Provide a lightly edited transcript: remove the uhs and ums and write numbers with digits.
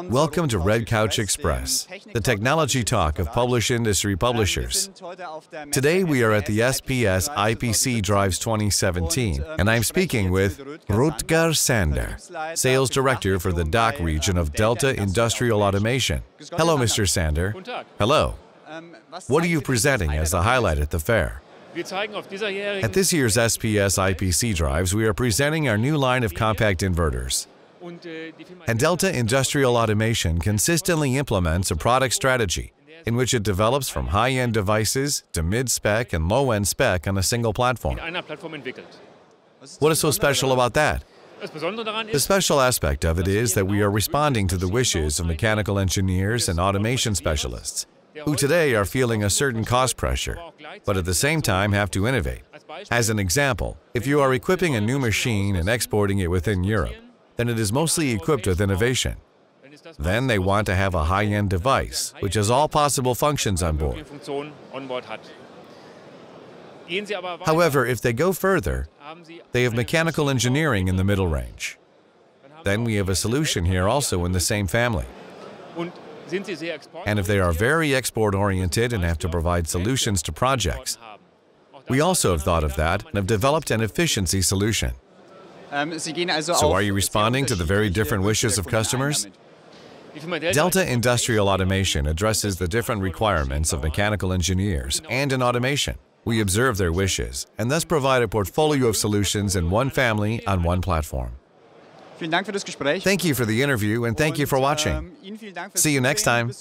Welcome to Red Couch Express, the technology talk of published industry publishers. Today we are at the SPS IPC Drives 2017, and I'm speaking with Rötger Sander, Sales Director for the DACH region of Delta Industrial Automation. Hello, Mr. Sander. Hello. What are you presenting as the highlight at the fair? At this year's SPS IPC Drives, we are presenting our new line of compact inverters. And Delta Industrial Automation consistently implements a product strategy in which it develops from high-end devices to mid-spec and low-end spec on a single platform. What is so special about that? The special aspect of it is that we are responding to the wishes of mechanical engineers and automation specialists, who today are feeling a certain cost pressure, but at the same time have to innovate. As an example, if you are equipping a new machine and exporting it within Europe, then it is mostly equipped with innovation. Then they want to have a high-end device, which has all possible functions on board. However, if they go further, they have mechanical engineering in the middle range. Then we have a solution here also in the same family. And if they are very export-oriented and have to provide solutions to projects, we also have thought of that and have developed an efficiency solution. So are you responding to the very different wishes of customers? Delta Industrial Automation addresses the different requirements of mechanical engineers and in automation. We observe their wishes and thus provide a portfolio of solutions in one family on one platform. Thank you for the interview and thank you for watching. See you next time.